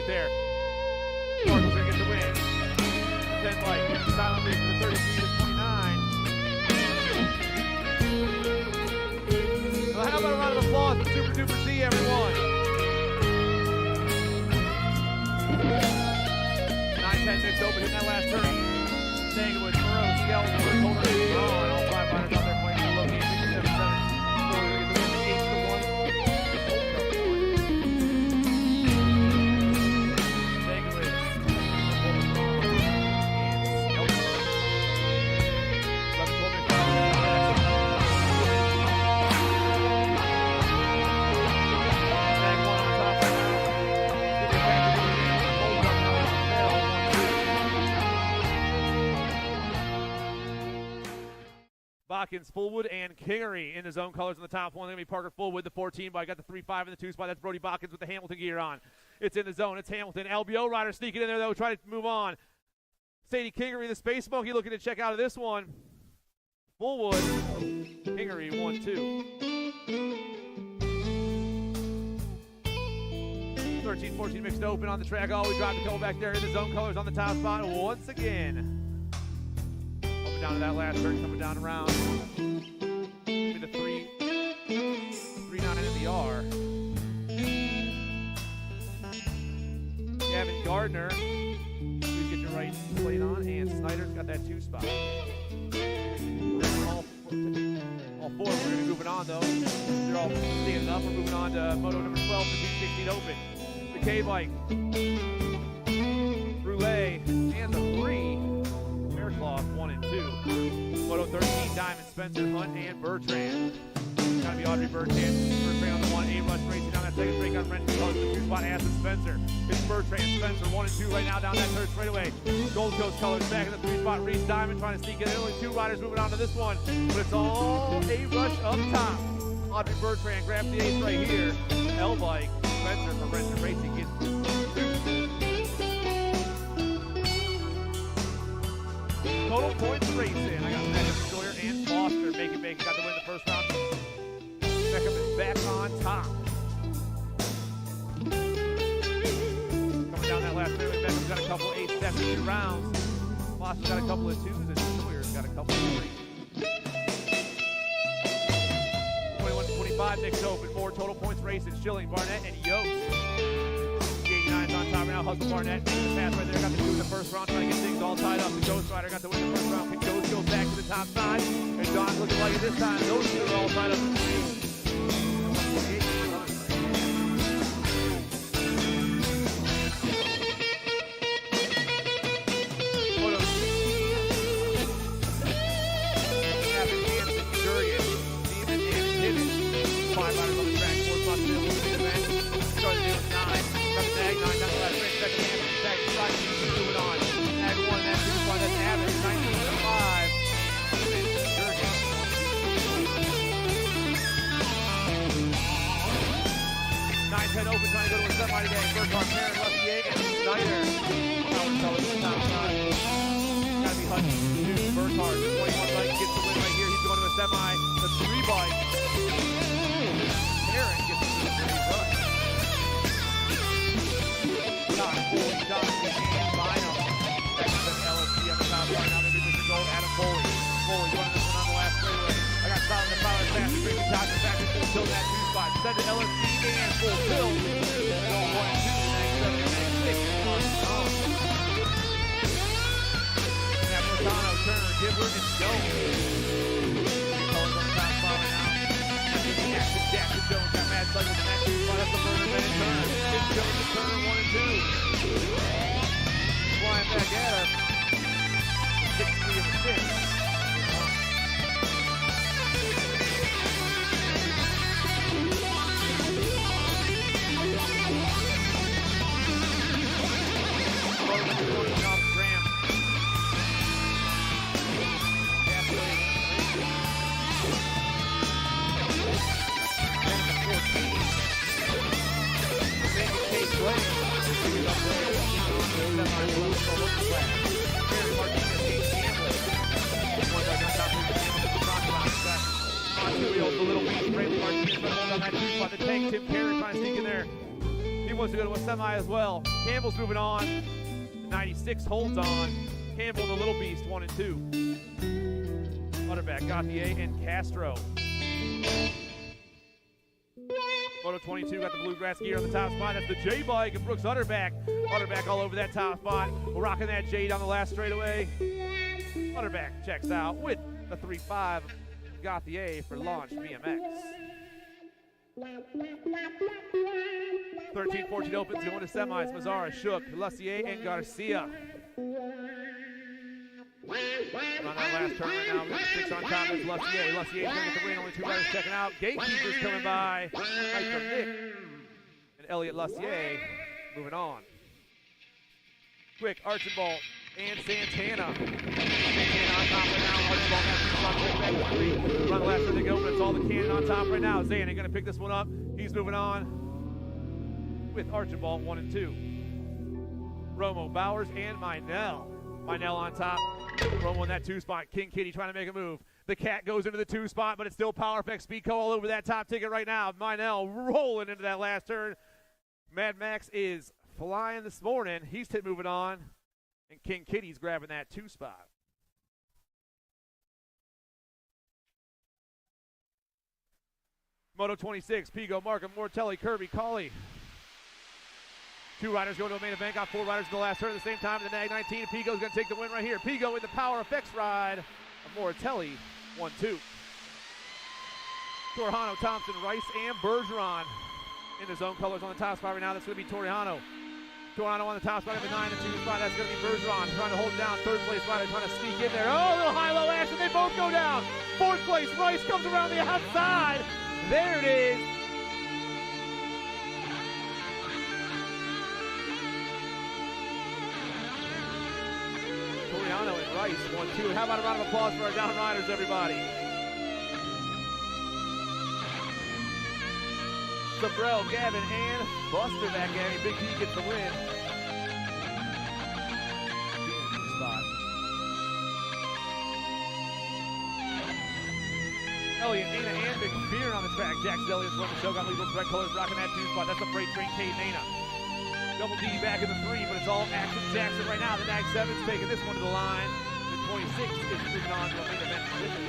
right there. Markle's going to get the win. 10 bike, silently for the 33-29. Well, how about a round of applause for Super Duper Z, everyone? 9-10 mixed open in that last turn. Staying with Moreau, Skeleton, Colder, and Braun. All 5 riders out there playing the low game. 6-7-7. Botkins, Fullwood, and Kingery in his own colors in the top one. They're going to be Parker Fullwood, the 14 by. Got the 3-5 in the 2 spot. That's Brody Botkins with the Hamilton gear on. It's in the zone. It's Hamilton. LBO rider sneaking in there, though, trying to move on. Sadie Kingery, the Space Monkey, looking to check out of this one. Fullwood, Kingery, 1-2. 13-14 mixed open on the track. Oh, we dropped a couple back there in the zone colors on the top spot once again. Down to that last turn, coming down around. With the 3-9 in the R. Gavin Gardner, please get your right plate on, and Snyder's got that 2 spot. All 4 we're going to be moving on, though. They're all standing up. We're moving on to Moto number 12, the T16 Open. The K-Bike, Brule, and the 3. Cloth 1 and 2. Moto 13, Diamond, Spencer, Hunt, and Bertrand. It's got to be Audrey Bertrand on the 1. A-Rush racing down that second straight. Got French colors the 2 spot. Aston Spencer. It's Bertrand, Spencer 1 and 2 right now down that third straightaway. Gold Coast colors back in the 3 spot. Reese Diamond trying to sneak in. Only 2 riders moving on to this one, but it's all A-Rush up top. Audrey Bertrand grabs the ace right here. L-Bike, Spencer for Renton Racing gets 2. Total points racing. I got Beckham, Sawyer, and Foster. Bacon got the win the first round. Beckham is back on top. Coming down that last fairway, Beckham's got a couple 8s after 2 rounds. Foster's got a couple of 2s, and Sawyer's got a couple of 3s. 21-25 mixed open. 4 total points racing. Schilling, Barnett, and Yost. 89's on top right now. Hustle Barnett making the pass right there. Got the 2 in the first round, trying to get things all tied up. The Ghost Rider got the win the first round. Pick Ghost goes back to the top side. And Don's looking like it this time. Those 2 are all tied up in the lead. Open trying to go to a semi today. Burkhart, Perrin, Leffier, and Snyder. Power colors on the top side. Gotta be Hutch, Duke, Burkhart. 21 bike gets the win right here. He's going to a semi. The 3 bike. Perrin gets the win. Don Foley, Johnson, and Bynum. Next to LSC on the top side. Now maybe Mr. Gold, Adam Foley. Foley going this one on the last straightaway. I got Silent the Fowler fast. He brings the top to back and fulfill that 2 spot. Send to LSC and fulfill. Going 1 and 2. Next 7 and next 6 are gone. Napolitano, Turner, Gibbler, and Jones. 3 colors on the top spot right now. Jackson Jones got Mad Slug with the next 2 spot. That's the Burner, Ben, and Turner. It's Jones and Turner 1 and 2. Flying back at us. 6-3 of the 6. wants to go to a semi as well. Campbell's moving on. 96 holds on. Campbell, the little beast, 1 and 2. Utterback, Gauthier, and Castro. Moto 22 got the bluegrass gear on the top spot. That's the J bike and Brooks Utterback. Utterback all over that top spot. Rocking that J down the last straightaway. Utterback checks out with the 3.5 Gauthier for Launch BMX. 13-14 opens, going to semis. Mazzara, Shook, Lussier, and Garcia. On that last turn right now, 6 on top, that's Lussier. Lussier's going to get the win, only 2 riders checking out. Gatekeepers coming by. Nice from Nick. And Elliot Lussier moving on. Quick, Archibald and Santana. Santana on top right now. Archibald has 2 back to 3. Run the last turn they go, but it's all the cannon on top right now. Zayn going to pick this one up. He's moving on with Archibald 1 and 2. Romo, Bowers, and Minell. Minell on top. Romo in that 2 spot. King Kitty trying to make a move. The cat goes into the 2 spot, but it's still Power Effect Speedco all over that top ticket right now. Minell rolling into that last turn. Mad Max is flying this morning. He's moving on. And King Kitty's grabbing that 2 spot. Moto 26, Pigo, Markham, Mortelli, Kirby, Colley. 2 riders go to a main event. Got 4 riders in the last turn at the same time. The Nag 19. Pigo's going to take the win right here. Pigo with the Power Effects ride of Mortelli, 1-2. Torjano, Thompson, Rice, and Bergeron in the zone colors on the top spot right now. That's going to be Torjano. Torjano on the top spot in the 9 and 2 spot. That's going to be Bergeron trying to hold it down. 3rd place rider trying to sneak in there. Oh, a little high-low action. They both go down. 4th place, Rice comes around the outside. There it is. Toriano and Rice, 1-2. How about a round of applause for our down riders, everybody? Sabrell, Gavin, and Buster back at him. Big T gets the win. Spot. Elliott, Nana, and McPheron on the track. Jackson Elliott's running the show. Got legal red colors rocking that 2 spot. That's the freight train, Kate Nana. Double D back in the 3, but it's all Action Jackson right now. The Nag 7's taking this one to the line. The 26 is moving on to a main event position.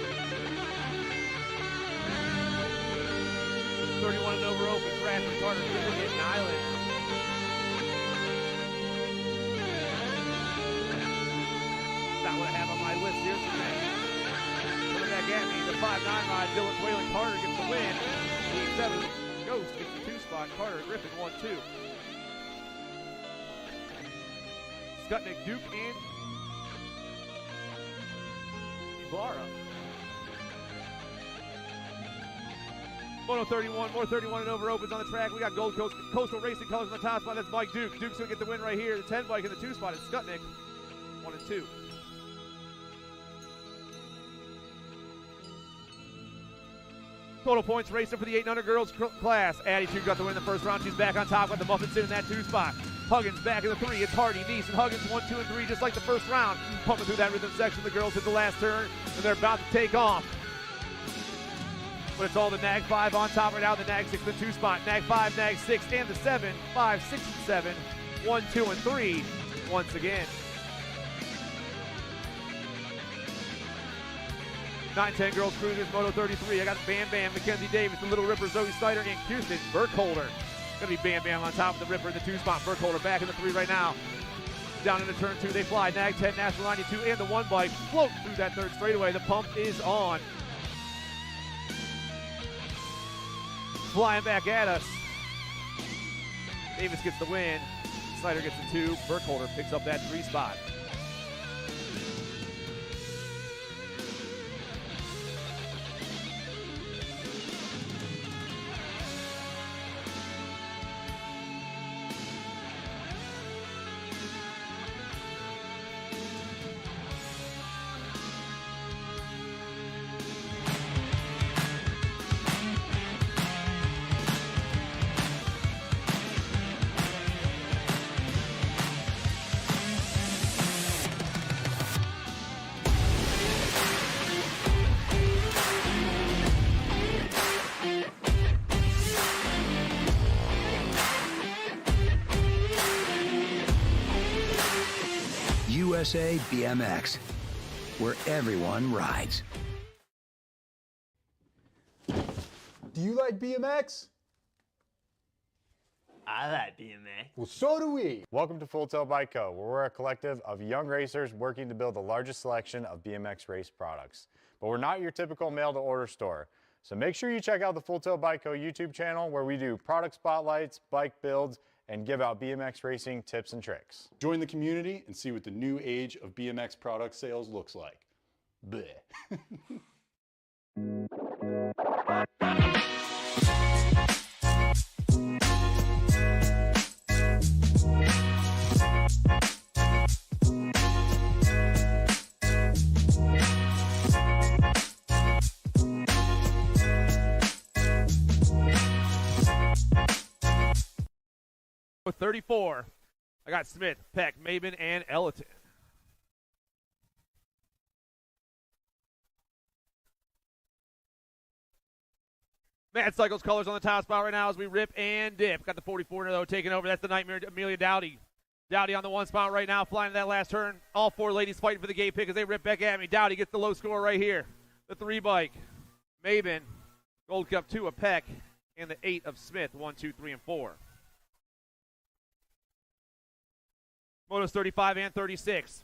31 and over open. Bradford, Carter, Griffin, and Island. Not what I have on my list here today. Coming back at me, the 5-9 ride. Dylan Whalen Carter gets the win. Team 7 Ghost gets the 2 spot. Carter, Griffin, 1-2. Skutnik, Duke, and Ibarra. Moto 31, more 31 and over opens on the track. We got Gold Coast Coastal Racing colors on the top spot. That's Mike Duke. Duke's going to get the win right here. The 10 bike in the 2 spot is Skutnik, 1 and 2. Total points racer for the 800 girls class. Attitude got the win in the first round. She's back on top with the Muffins in that 2 spot. Huggins back in the 3. It's Hardy, Neese, and Huggins 1, 2, and 3, just like the first round. Pumping through that rhythm section. The girls hit the last turn, and they're about to take off. But it's all the Nag 5 on top right now. The Nag 6 in the 2 spot. Nag 5, Nag 6, and the 7. 5, 6, and 7. 1, 2, and 3 once again. 9-10 girls cruisers, Moto 33. I got Bam Bam, Mackenzie Davis, the Little Ripper, Zoe Snyder, and Kirsten Burkholder. Gonna be Bam Bam on top of the Ripper in the 2 spot. Burkholder back in the 3 right now. Down into turn 2, they fly. Nag 10, National 92, and the 1 bike float through that 3rd straightaway. The pump is on. Flying back at us. Davis gets the win. Snyder gets the 2. Burkholder picks up that 3 spot. USA BMX, where everyone rides. Do you like BMX? I like BMX. Well, so do we. Welcome to Full Tilt Bike Co., where we're a collective of young racers working to build the largest selection of BMX race products. But we're not your typical mail-to-order store. So make sure you check out the Full Tilt Bike Co. YouTube channel, where we do product spotlights, bike builds, and give out BMX racing tips and tricks. Join the community and see what the new age of BMX product sales looks like. Bleh. 34. I got Smith, Peck, Mabin, and Elliton. Mad Cycles colors on the top spot right now as we rip and dip. Got the 44 though taking over. That's the Nightmare Amelia Dowdy. Dowdy on the one spot right now, flying to that last turn. All four ladies fighting for the gate pick as they rip back at me. Dowdy gets the low score right here. The 3 bike. Mabin, Gold Cup 2 of Peck, and the 8 of Smith. 1, 2, 3, and 4. Motos 35 and 36.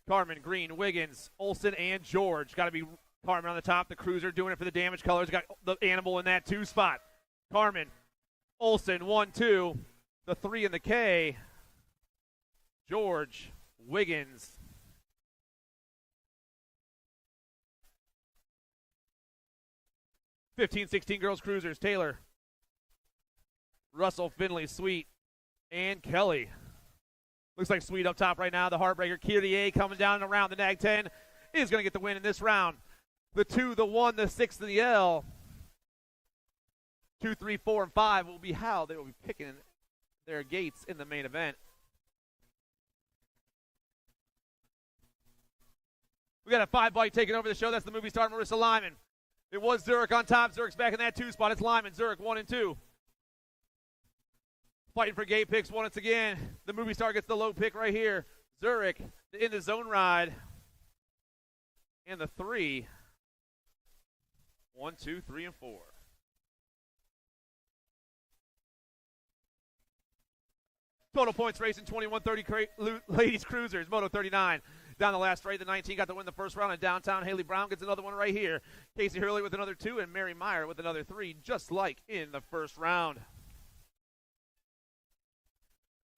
Carmen, Green, Wiggins, Olson, and George. Got to be Carmen on the top. The Cruiser doing it for the damage colors. Got the Animal in that 2 spot. Carmen, Olson, 1, 2. The 3 in the K. George, Wiggins. (15-16) girls cruisers. Taylor, Russell, Finley, Sweet, and Kelly. Looks like Sweet up top right now. The Heartbreaker, Kyrie coming down and around. The Nag 10 is going to get the win in this round. The 2, the 1, the 6, and the L. 2, 3, 4, and 5 will be how they will be picking their gates in the main event. We got a 5 bike taking over the show. That's the movie star Marissa Lyman. It was Zurich on top. Zurich's back in that 2 spot. It's Lyman, Zurich 1 and 2. Fighting for gate picks once again. The movie star gets the low pick right here. Zurich in the zone ride. And the 3. 1, 2, 3, and 4. Total points racing 21-30 ladies cruisers. Moto 39 down the last straight. The 19 got to win the first round in downtown. Haley Brown gets another one right here. Casey Hurley with another 2 and Mary Meyer with another 3, just like in the first round.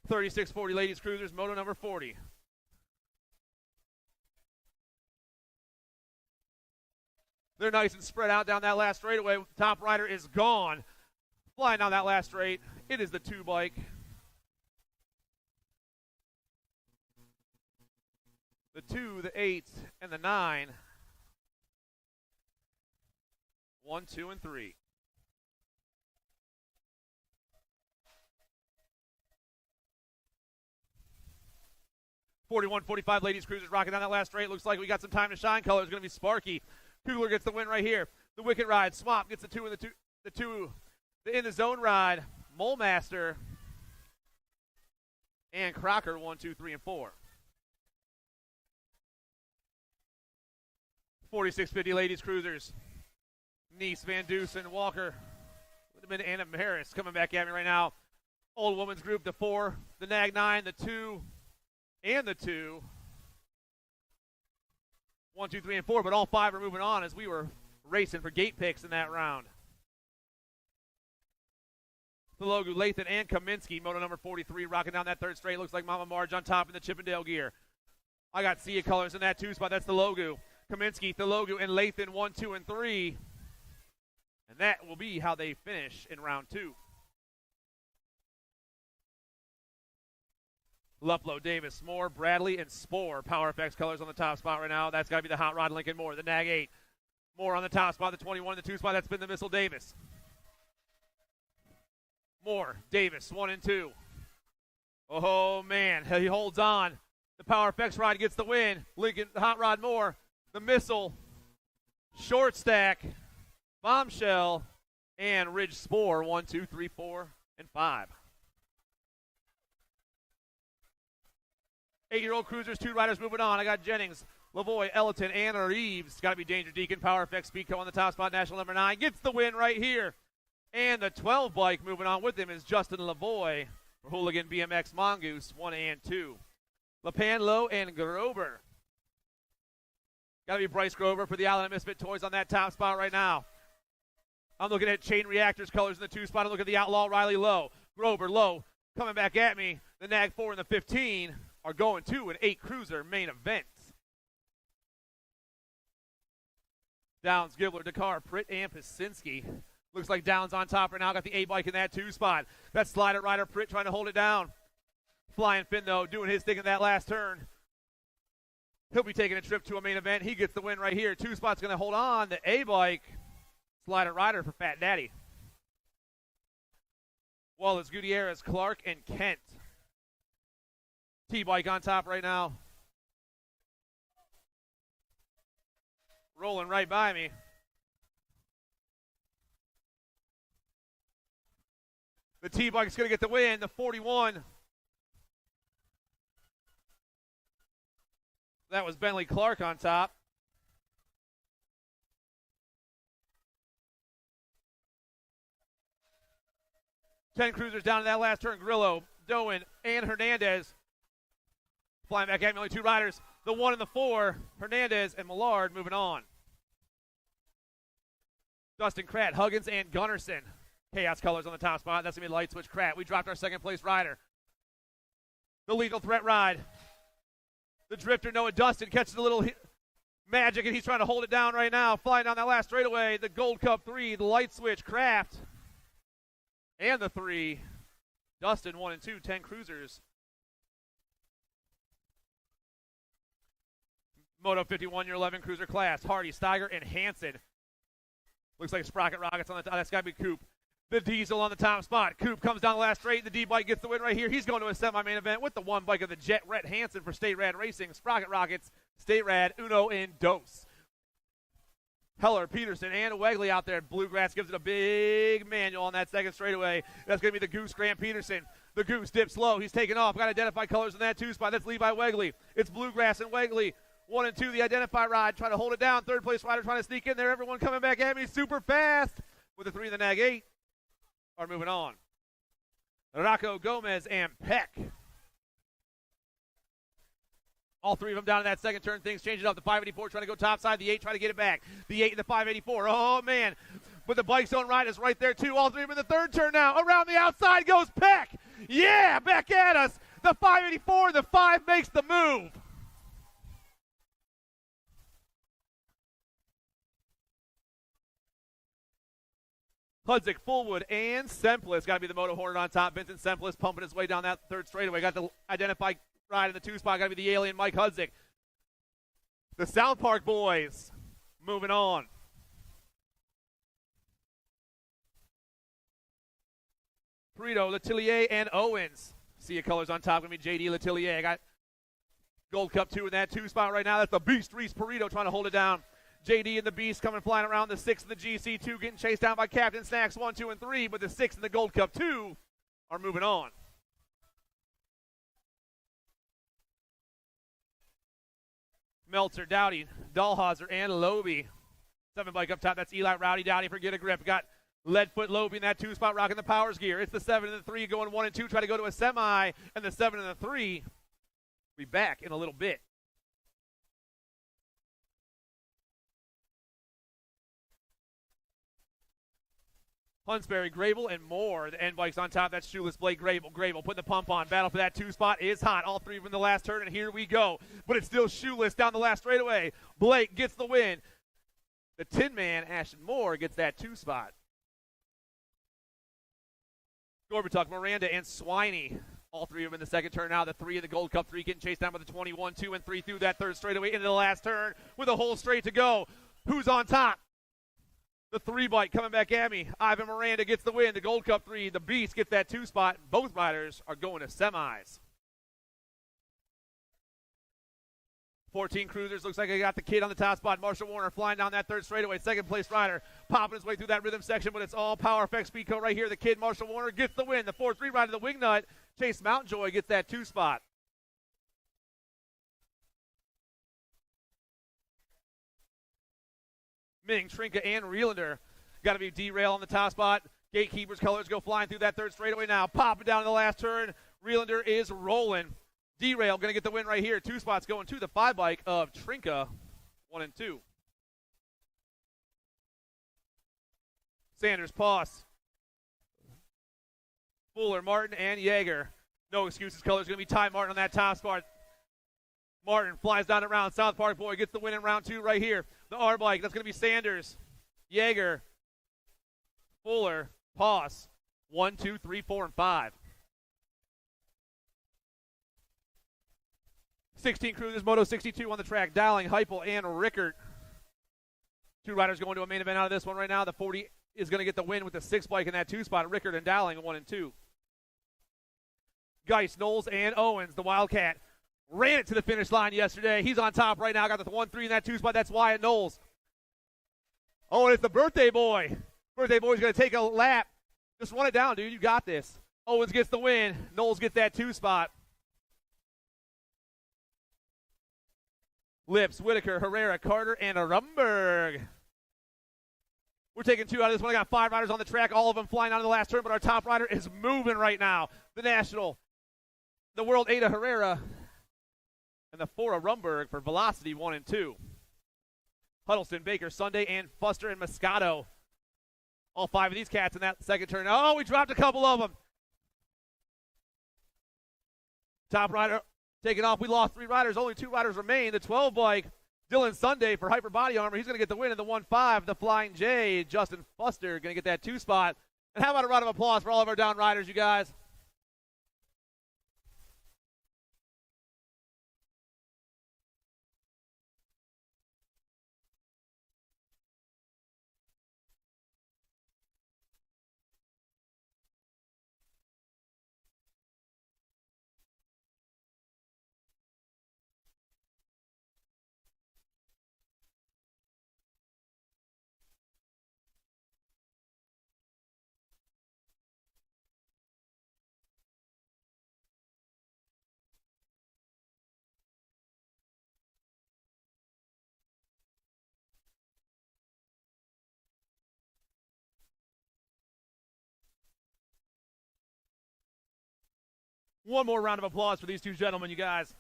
36-40 ladies cruisers. Moto number 40. They're nice and spread out down that last straightaway. Top rider is gone. Flying down that last straight. It is the 2 bike. The 2, the 8, and the 9. 1, 2, and 3. (41-45) ladies cruisers rocking down that last straight. Looks like we got some time to shine. Color is going to be Sparky. Kugler gets the win right here. The Wicked ride. Swamp gets the 2 and the 2. The in the zone ride. Molemaster and Crocker 1, 2, 3, and 4. 46-50 ladies cruisers. Nice, Van Dusen, Walker. Would have been Anna Harris coming back at me right now. Old women's group, the 4, the Nag 9, the 2, and the 2. 1, 2, 3, and 4, but all 5 are moving on as we were racing for gate picks in that round. The Logu, Lathan, and Kaminsky, moto number 43, rocking down that 3rd straight. Looks like Mama Marge on top in the Chippendale gear. I got Sia colors in that 2 spot. That's the Logu. Kaminsky, Thelogu, and Lathan 1, 2, and 3. And that will be how they finish in round 2. Luplo, Davis, Moore, Bradley, and Spore. Power FX colors on the top spot right now. That's got to be the Hot Rod Lincoln Moore. The Nag 8. Moore on the top spot. The 21 in the 2 spot. That's been the Missile Davis. Moore, Davis, 1 and 2. Oh, man. He holds on. The Power FX ride gets the win. Lincoln, Hot Rod Moore. The Missile. Short Stack. Bombshell. And Ridge Spore. 1, 2, 3, 4, and 5. 8-year-old cruisers, 2 riders moving on. I got Jennings, Lavoie, Ellerton, Anna Reeves. Got to be Danger Deacon, Power Effects, Speedco on the top spot. National number 9 gets the win right here. And the 12 bike moving on with him is Justin Lavoie for Hooligan BMX Mongoose 1 and 2. LePan, Lowe, and Grover. Got to be Bryce Grover for the Allen and Misfit Toys on that top spot right now. I'm looking at Chain Reactors colors in the 2 spot. I'm looking at the Outlaw Riley Lowe. Grover, Lowe coming back at me. The Nag 4 and the 15 are going to an 8 cruiser main event. Downs, Gibler, Dakar, Pritt, and Pasinski. Looks like Downs on top right now. Got the A bike in that 2 spot. That slider rider, Pritt, trying to hold it down. Flying Finn, though, doing his thing in that last turn. He'll be taking a trip to a main event. He gets the win right here. 2 spots going to hold on. The A bike, slider rider for Fat Daddy. Wallace, Gutierrez, Clark, and Kent. T-bike on top right now. Rolling right by me. The T-bike is going to get the win. The 41. That was Bentley Clark on top. Ten cruisers down in that last turn. Grillo, Doan, and Hernandez. Flying back at me, only 2 riders. The 1 and the 4, Hernandez and Millard moving on. Dustin Kratt, Huggins, and Gunnarsson. Chaos colors on the top spot. That's going to be Light Switch Kratt. We dropped our 2nd place rider. The Lethal Threat ride. The drifter, Noah Dustin, catches a little magic, and he's trying to hold it down right now. Flying down that last straightaway. The Gold Cup 3, the Light Switch Kraft. And the 3, Dustin, 1 and 2, 10 cruisers. Moto 51, your 11 cruiser class. Hardy, Steiger, and Hansen. Looks like Sprocket Rockets on the top. That's got to be Coop. The Diesel on the top spot. Coop comes down the last straight. The D-bike gets the win right here. He's going to a semi-main event with the 1 bike of the Jet, Rhett Hansen for State Rad Racing. Sprocket Rockets, State Rad, Uno, and Dos. Heller, Peterson, and Wegley out there. Bluegrass gives it a big manual on that 2nd straightaway. That's going to be the Goose, Grant Peterson. The Goose dips low. He's taking off. Got to identify colors in that 2 spot. That's Levi Wegley. It's Bluegrass and Wegley. 1 and 2, the identify ride, trying to hold it down. 3rd place rider trying to sneak in there. Everyone coming back at me super fast. With the 3 of the Nag 8 are moving on. Rocco, Gomez, and Peck. All 3 of them down in that 2nd turn. Things change it up. The 584 trying to go topside. The 8 trying to get it back. The 8 and the 584. Oh, man. But the Bike's Own ride is right there, too. All 3 of them in the 3rd turn now. Around the outside goes Peck. Yeah, back at us. The 584, the 5 makes the move. Hudzik, Fullwood, and Semplis. Got to be the Moto Hornet on top. Vincent Semplis pumping his way down that 3rd straightaway. Got the identify ride in the 2 spot. Got to be the alien Mike Hudzik. The South Park boys moving on. Perito, Letellier, and Owens. See your colors on top. Going to be JD Letellier. I got Gold Cup 2 in that 2 spot right now. That's the Beast Reese Perito trying to hold it down. JD and the Beast coming flying around. The 6 and the GC2 getting chased down by Captain Snacks 1, 2, and 3. But the 6 and the Gold Cup 2 are moving on. Meltzer, Dowdy, Dahlhauser, and Lobe. 7 bike up top. That's Eli, Rowdy, Dowdy for Get a Grip. Got Leadfoot, Lobe in that 2 spot rocking the powers gear. It's the 7 and the 3 going 1 and 2. Try to go to a semi. And the 7 and the 3 will be back in a little bit. Hunsberry, Grable, and more. The end bike's on top. That's Shoeless Blake Grable. Grable putting the pump on. Battle for that 2 spot is hot. All 3 from the last turn, and here we go. But it's still Shoeless down the last straightaway. Blake gets the win. The Tin Man, Ashton Moore, gets that 2 spot. Gorbatuk, Miranda, and Swiney. All 3 of them in the 2nd turn now. The 3 in the Gold Cup 3 getting chased down by the 21, 2, and 3 through that 3rd straightaway into the last turn with a whole straight to go. Who's on top? The 3 bike coming back at me. Ivan Miranda gets the win. The Gold Cup 3. The Beast gets that 2 spot. Both riders are going to semis. 14 cruisers. Looks like I got the kid on the top spot. Marshall Warner flying down that 3rd straightaway. 2nd place rider popping his way through that rhythm section, but it's all Power Effects Speedco right here. The kid Marshall Warner gets the win. The 4-3 rider, the Wingnut, Chase Mountjoy, gets that 2 spot. Ming, Trinka, and Reelander. Got to be derail on the top spot. Gatekeeper's colors go flying through that third straightaway now. Popping down in the last turn. Reelander is rolling. Derail going to get the win right here. 2 spots going to the 5 bike of Trinka, 1 and 2. Sanders, Poss, Fuller, Martin, and Yeager. No excuses. Colors going to be Ty Martin on that top spot. Martin flies down around. South Park boy gets the win in round 2 right here. The R bike, that's going to be Sanders, Yeager, Fuller, Poss. 1, 2, 3, 4, and 5. 16 cruisers, Moto 62 on the track. Dowling, Heupel, and Rickert. 2 riders going to a main event out of this one right now. The 40 is going to get the win with the 6 bike in that 2 spot. Rickert and Dowling, 1 and 2. Geist, Knowles, and Owens, the Wildcat, ran it to the finish line yesterday. He's on top right now. Got the 1-3 in that 2 spot. That's Wyatt Knowles. Oh, and it's the birthday boy. Birthday boy's going to take a lap. Just run it down, dude. You got this. Owens gets the win. Knowles gets that 2 spot. Lips, Whitaker, Herrera, Carter, and Rumberg. We're taking 2 out of this one. I got 5 riders on the track, all of them flying out of the last turn, but our top rider is moving right now. The National, the World 8 of Herrera, and the 4 of Rumberg for Velocity 1 and 2. Huddleston, Baker, Sunday, and Fuster and Moscato. All 5 of these cats in that second turn. Oh, we dropped a couple of them. Top rider taking off. We lost 3 riders. Only 2 riders remain. The 12 bike, Dylan Sunday for Hyper Body Armor. He's going to get the win in the 1-5. The Flying J, Justin Fuster, going to get that 2 spot. And how about a round of applause for all of our down riders, you guys? One more round of applause for these 2 gentlemen, you guys.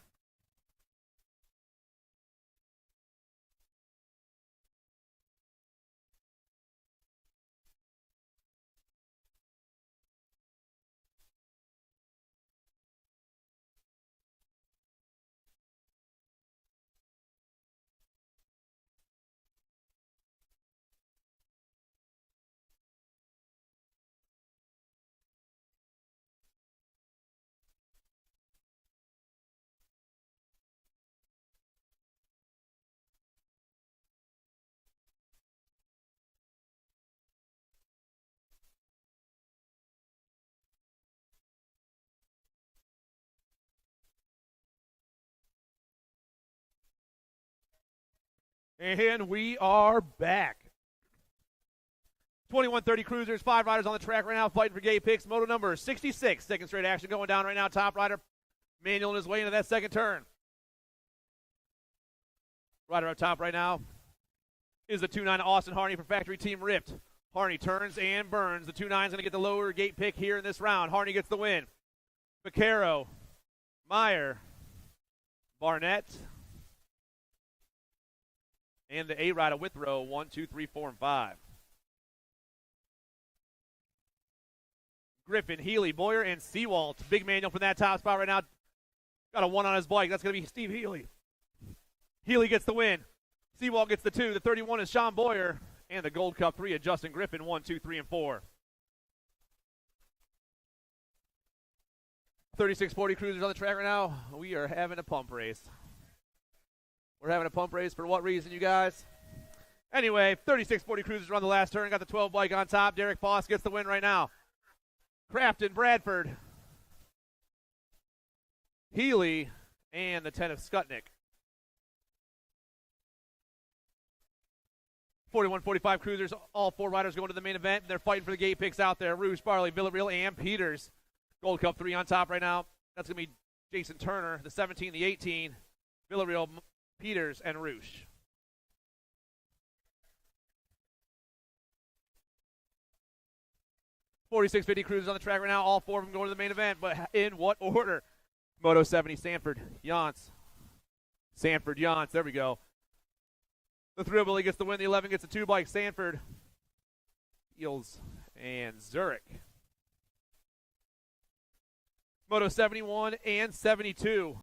And we are back. 2130 cruisers, 5 riders on the track right now, fighting for gate picks. Moto number 66, second straight action going down right now. Top rider, Manuel in his way into that second turn. Rider up top right now is the 2-9 Austin Harney for Factory Team Rift. Harney turns and burns. The 2-9 is going to get the lower gate pick here in this round. Harney gets the win. Vaquero, Meyer, Barnett, and the A-Rider Withrow, 1, 2, 3, 4, and 5. Griffin, Healy, Boyer, and Seawalt. Big Manual from that top spot right now. Got a 1 on his bike. That's going to be Steve Healy. Healy gets the win. Seawalt gets the 2. The 31 is Sean Boyer. And the Gold Cup 3 of Justin Griffin, 1, 2, 3, and 4. 3640 cruisers on the track right now. We are having a pump race. We're having a pump race for what reason, you guys? Anyway, 3640 cruisers on the last turn. Got the 12 bike on top. Derek Foss gets the win right now. Crafton, Bradford, Healy, and the 10 of Skutnik. 4145 cruisers, all 4 riders going to the main event. They're fighting for the gate picks out there. Rouge, Barley, Villarreal, and Peters. Gold Cup 3 on top right now. That's going to be Jason Turner, the 17, the 18, Villarreal, Peters, and Rouge. 4650 cruisers on the track right now. All 4 of them going to the main event, but in what order? Moto 70, Sanford, Yance. Sanford, Yance. There we go. The Thrillbilly gets the win. The 11 gets the 2-bike. Sanford, Eels, and Zurich. Moto 71 and 72.